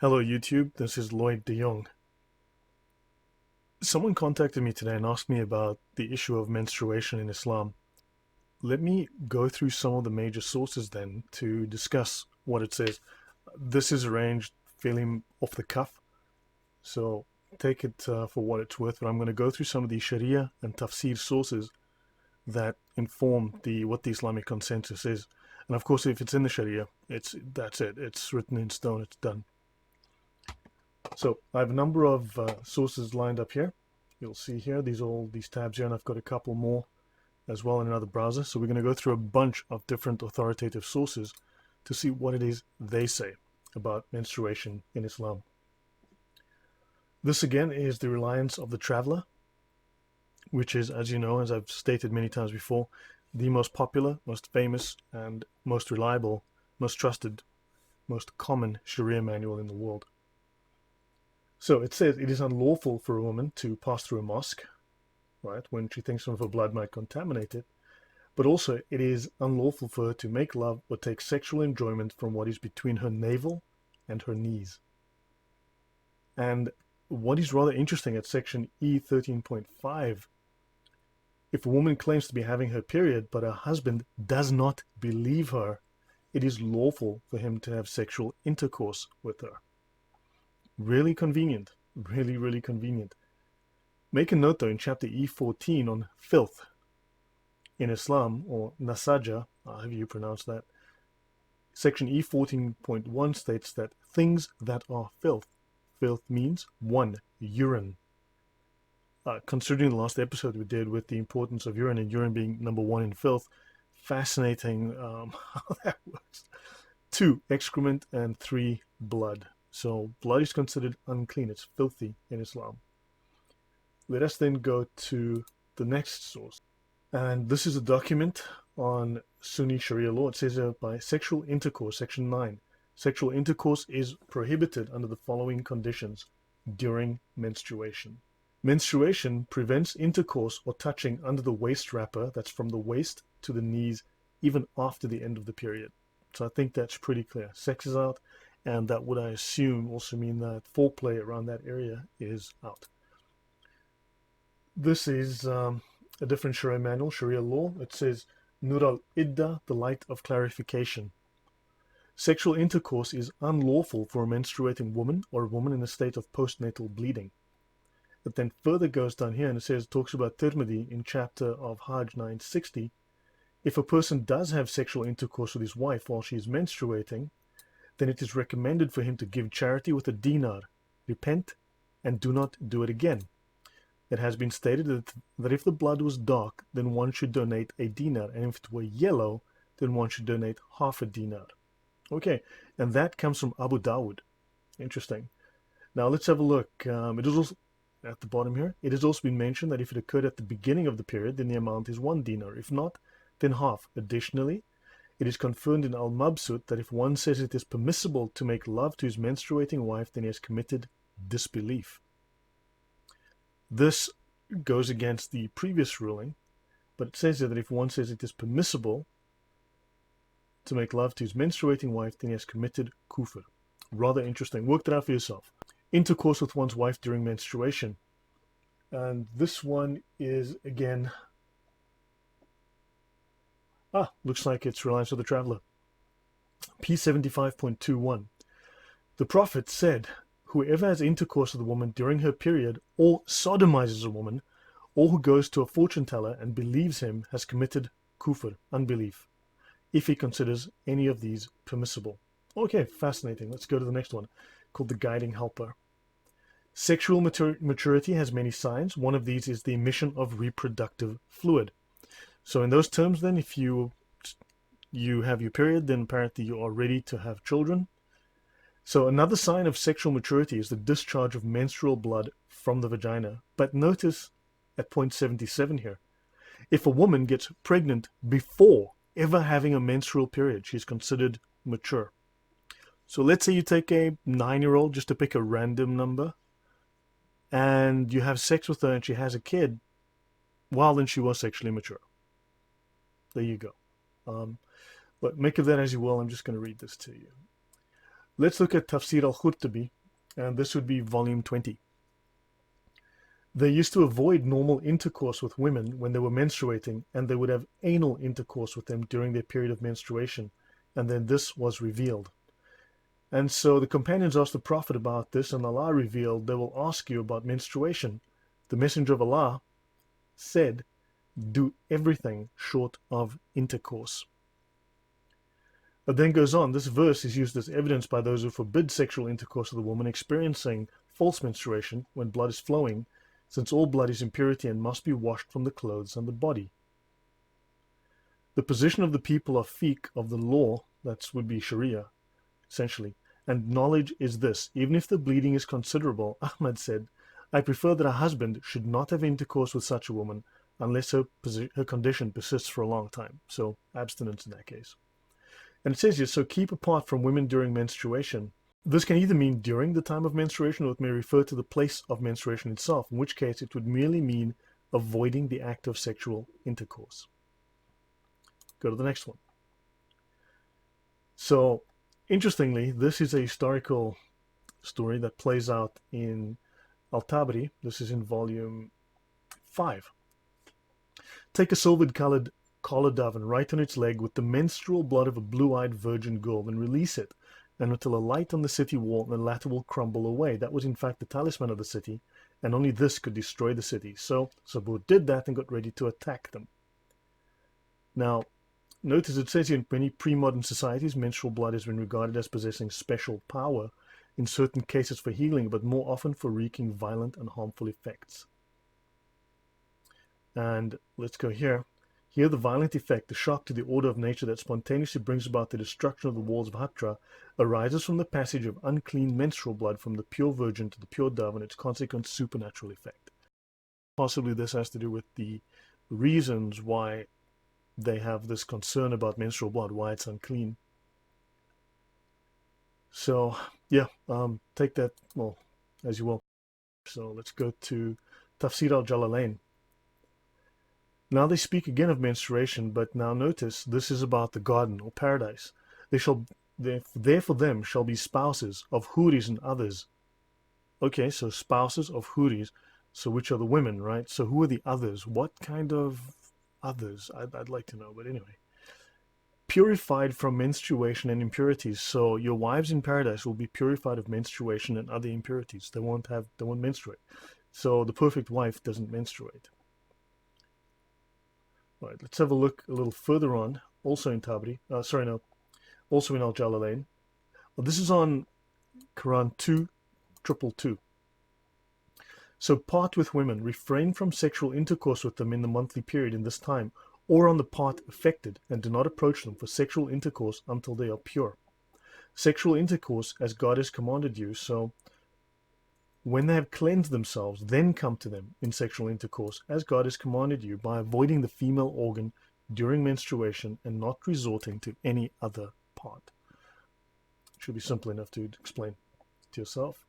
Hello YouTube, this is Lloyd de Jong. Someone contacted me today and asked me about the issue of menstruation in Islam. Let me go through some of the major sources then to discuss what it says. This is arranged fairly off the cuff, so take it for what it's worth, but I'm going to go through some of the Sharia and Tafsir sources that inform what the Islamic consensus is. And of course, if it's in the Sharia, that's it. It's written in stone, it's done. So I have a number of sources lined up here. You'll see here, these tabs here, and I've got a couple more as well in another browser. So we're going to go through a bunch of different authoritative sources to see what it is they say about menstruation in Islam. This again is the Reliance of the Traveler, which is, as you know, as I've stated many times before, the most popular, most famous, and most reliable, most trusted, most common Sharia manual in the world. So it says it is unlawful for a woman to pass through a mosque, right, when she thinks some of her blood might contaminate it, but also it is unlawful for her to make love or take sexual enjoyment from what is between her navel and her knees. And what is rather interesting at section E13.5, if a woman claims to be having her period but her husband does not believe her, it is lawful for him to have sexual intercourse with her. Really convenient, really, really convenient. Make a note though in chapter E14 on filth in Islam, or nasaja, however you pronounce that, section E14.1 states that things that are filth. Filth means 1. Urine. Considering the last episode we did with the importance of urine and urine being number 1 in filth, fascinating how that works. 2. Excrement, and 3. Blood. So blood is considered unclean. It's filthy in Islam. Let us then go to the next source. And this is a document on Sunni Sharia law. It says by sexual intercourse, section 9. Sexual intercourse is prohibited under the following conditions during menstruation. Menstruation prevents intercourse or touching under the waist wrapper, that's from the waist to the knees, even after the end of the period. So I think that's pretty clear. Sex is out. And that would, I assume, also mean that foreplay around that area is out. This is a different Sharia manual, Sharia law. It says, Nur al-Idda, the light of clarification. Sexual intercourse is unlawful for a menstruating woman or a woman in a state of postnatal bleeding. It then further goes down here and it says, talks about Tirmidhi in chapter of Hajj 960. If a person does have sexual intercourse with his wife while she is menstruating, then it is recommended for him to give charity with a dinar, repent, and do not do it again. It has been stated that if the blood was dark, then one should donate a dinar, and if it were yellow, then one should donate half a dinar. Okay, and that comes from Abu Dawud. Interesting. Now let's have a look. It is also at the bottom here. It has also been mentioned that if it occurred at the beginning of the period, then the amount is 1 dinar. If not, then half. Additionally, it is confirmed in Al-Mabsut that if one says it is permissible to make love to his menstruating wife, then he has committed disbelief. This goes against the previous ruling, but it says that if one says it is permissible to make love to his menstruating wife, then he has committed kufr. Rather interesting. Work that out for yourself. Intercourse with one's wife during menstruation. And this one is, again, looks like it's Reliance of the Traveler. P75.21. The Prophet said, whoever has intercourse with a woman during her period, or sodomizes a woman, or who goes to a fortune teller and believes him, has committed kufr, unbelief, if he considers any of these permissible. Okay, fascinating. Let's go to the next one, called the Guiding Helper. Sexual maturity has many signs. One of these is the emission of reproductive fluid. So in those terms, then, if you have your period, then apparently you are ready to have children. So another sign of sexual maturity is the discharge of menstrual blood from the vagina. But notice at point 77 here, if a woman gets pregnant before ever having a menstrual period, she's considered mature. So let's say you take a 9-year-old, just to pick a random number, and you have sex with her and she has a kid, well, then she was sexually mature. There you go. But make of that as you will. I'm just going to read this to you. Let's look at Tafsir al-Qurtubi, and this would be volume 20. They used to avoid normal intercourse with women when they were menstruating, and they would have anal intercourse with them during their period of menstruation, and then this was revealed. And so the companions asked the Prophet about this, and Allah revealed, they will ask you about menstruation. The Messenger of Allah said, do everything short of intercourse. It then goes on, this verse is used as evidence by those who forbid sexual intercourse with a woman experiencing false menstruation when blood is flowing, since all blood is impurity and must be washed from the clothes and the body. The position of the people of fiqh, of the law, that would be Sharia, essentially, and knowledge is this: even if the bleeding is considerable, Ahmad said, I prefer that a husband should not have intercourse with such a woman unless her condition persists for a long time. So abstinence in that case. And it says here, so keep apart from women during menstruation. This can either mean during the time of menstruation, or it may refer to the place of menstruation itself, in which case it would merely mean avoiding the act of sexual intercourse. Go to the next one. So, interestingly, this is a historical story that plays out in Al-Tabari. This is in volume 5. Take a silver-colored collar dove and write on its leg with the menstrual blood of a blue-eyed virgin girl, and release it, and until a light on the city wall, and the latter will crumble away. That was in fact the talisman of the city, and only this could destroy the city. So Sabur did that and got ready to attack them. Now, notice it says here, in many pre-modern societies, menstrual blood has been regarded as possessing special power, in certain cases for healing, but more often for wreaking violent and harmful effects. And let's go here. Here the violent effect, the shock to the order of nature that spontaneously brings about the destruction of the walls of Hatra, arises from the passage of unclean menstrual blood from the pure virgin to the pure dove, and its consequent supernatural effect. Possibly this has to do with the reasons why they have this concern about menstrual blood, why it's unclean. So yeah, take that, well, as you will. So let's go to Tafsir al-Jalalain. Now they speak again of menstruation, but now notice this is about the garden or paradise. There for them shall be spouses of Huris and others. Okay, so spouses of Huris. So which are the women, right? So who are the others? What kind of others? I'd like to know, but anyway. Purified from menstruation and impurities. So your wives in paradise will be purified of menstruation and other impurities. They won't menstruate. So the perfect wife doesn't menstruate. All right, let's have a look a little further on, also in Tabari, also in Al-Jalalain. Well, this is on Quran 2:222. So part with women, refrain from sexual intercourse with them in the monthly period in this time, or on the part affected, and do not approach them for sexual intercourse until they are pure. Sexual intercourse as God has commanded you, so when they have cleansed themselves, then come to them in sexual intercourse, as God has commanded you, by avoiding the female organ during menstruation and not resorting to any other part. It should be simple enough to explain to yourself.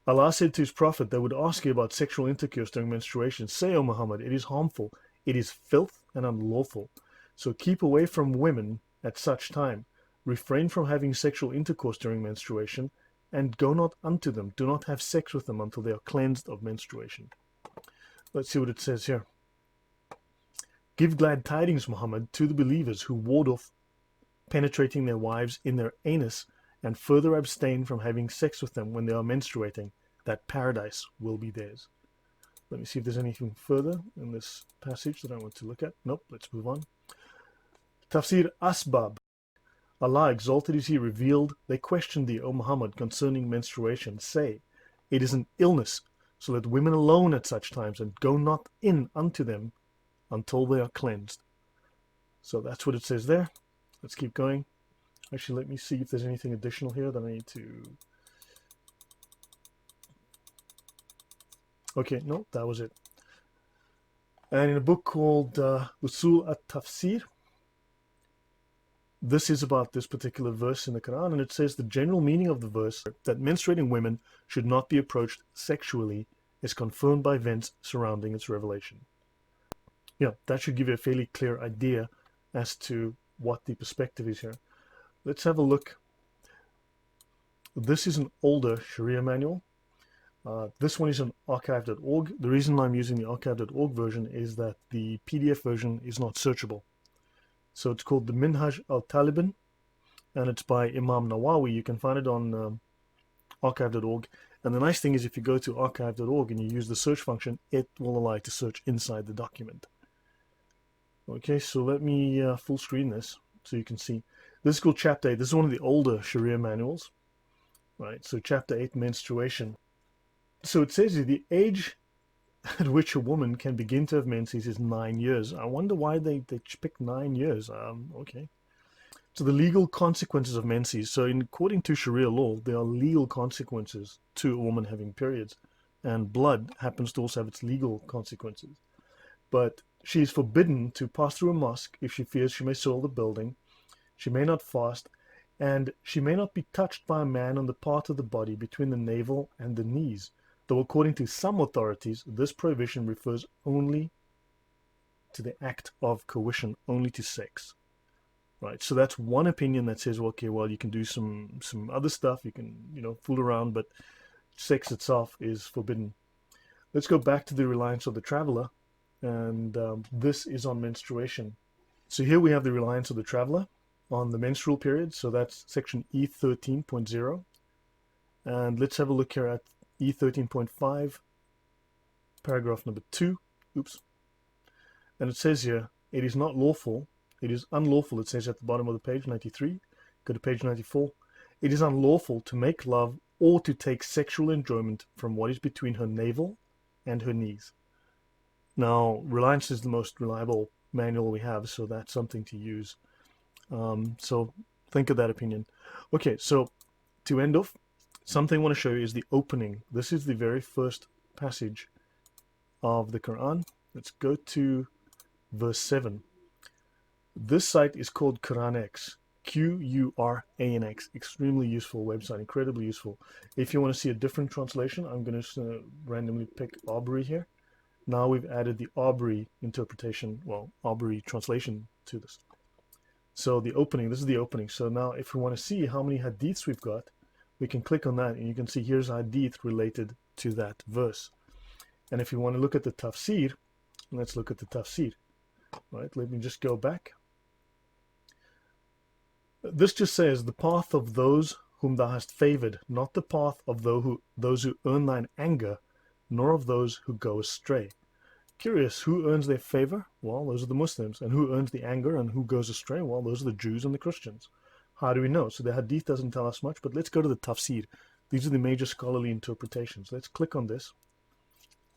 Allah said to his prophet, they would ask you about sexual intercourse during menstruation. Say, O Muhammad, it is harmful, it is filth and unlawful. So keep away from women at such time. Refrain from having sexual intercourse during menstruation, and go not unto them. Do not have sex with them until they are cleansed of menstruation. Let's see what it says here. Give glad tidings, Muhammad, to the believers who ward off penetrating their wives in their anus, and further abstain from having sex with them when they are menstruating, that paradise will be theirs. Let me see if there's anything further in this passage that I want to look at. Nope, let's move on. Tafsir Asbab. Allah exalted is He revealed, they questioned thee, O Muhammad, concerning menstruation. Say, it is an illness, so let women alone at such times, and go not in unto them until they are cleansed. So that's what it says there. Let's keep going. Actually, let me see if there's anything additional here that I need to... Okay, no, that was it. And in a book called Usul at-Tafsir, this is about this particular verse in the Quran, and it says the general meaning of the verse, that menstruating women should not be approached sexually, is confirmed by events surrounding its revelation. Yeah, that should give you a fairly clear idea as to what the perspective is here. Let's have a look. This is an older Sharia manual. This one is on archive.org. The reason I'm using the archive.org version is that the PDF version is not searchable. So it's called the Minhaj al-Taliban, and it's by Imam Nawawi. You can find it on archive.org. And the nice thing is if you go to archive.org and you use the search function, it will allow you to search inside the document. Okay, so let me full screen this so you can see. This is called Chapter 8. This is one of the older Sharia manuals. Right, so Chapter 8, menstruation. So it says the age at which a woman can begin to have menses is 9 years. I wonder why they picked 9 years. Okay. So the legal consequences of menses. So according to Sharia law, there are legal consequences to a woman having periods. And blood happens to also have its legal consequences. But she is forbidden to pass through a mosque if she fears she may soil the building. She may not fast, and she may not be touched by a man on the part of the body between the navel and the knees, though according to some authorities, this prohibition refers only to the act of coercion, only to sex. Right, so that's one opinion that says, well, okay, well, you can do some other stuff, you can, fool around, but sex itself is forbidden. Let's go back to the Reliance of the Traveler, and this is on menstruation. So here we have the Reliance of the Traveler on the menstrual period, so that's section E13.0. And let's have a look here at E13.5, paragraph number 2. Oops. And it says here, it is not lawful, it is unlawful, it says at the bottom of the page, 93. Go to page 94. It is unlawful to make love or to take sexual enjoyment from what is between her navel and her knees. Now, Reliance is the most reliable manual we have, so that's something to use. So think of that opinion. Okay, so to end off, something I want to show you is the opening. This is the very first passage of the Quran. Let's go to verse 7. This site is called Quranic, Qur'anx. Extremely useful website, incredibly useful. If you want to see a different translation, I'm going to randomly pick Aubrey here. Now we've added the Aubrey interpretation, well, Aubrey translation to this. So the opening, this is the opening. So now if we want to see how many hadiths we've got, we can click on that and you can see here's a hadith related to that verse. And if you want to look at the Tafsir, let's look at the Tafsir. Right, let me just go back. This just says, the path of those whom thou hast favored, not the path of those who earn thine anger, nor of those who go astray. Curious, who earns their favor? Well, those are the Muslims. And who earns the anger and who goes astray? Well, those are the Jews and the Christians. How do we know? So the hadith doesn't tell us much, but let's go to the tafsir. These are the major scholarly interpretations. Let's click on this.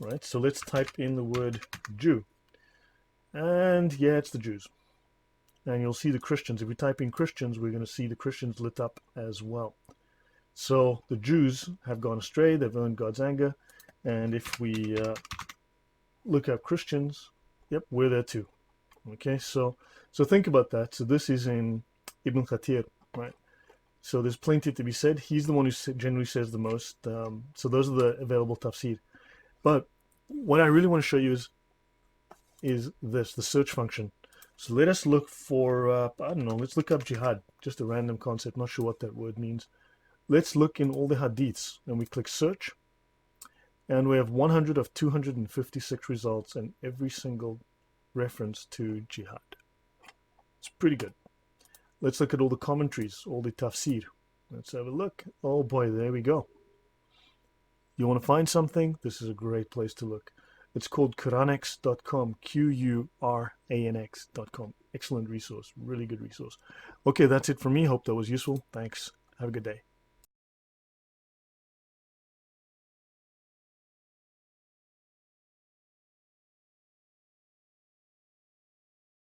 Right, so let's type in the word Jew. And yeah, it's the Jews. And you'll see the Christians. If we type in Christians, we're going to see the Christians lit up as well. So the Jews have gone astray. They've earned God's anger. And if we look at Christians, yep, we're there too. Okay, so think about that. So this is in Ibn Kathir, right? So there's plenty to be said. He's the one who generally says the most. So those are the available tafsir. But what I really want to show you is this, the search function. So let us look for, I don't know, let's look up jihad. Just a random concept, not sure what that word means. Let's look in all the hadiths, and we click search. And we have 100 of 256 results and every single reference to jihad. It's pretty good. Let's look at all the commentaries, all the tafsir. Let's have a look. Oh boy, there we go. You want to find something? This is a great place to look. It's called Quranic.com, Qur'anx.com. Excellent resource, really good resource. Okay, that's it for me. Hope that was useful. Thanks. Have a good day.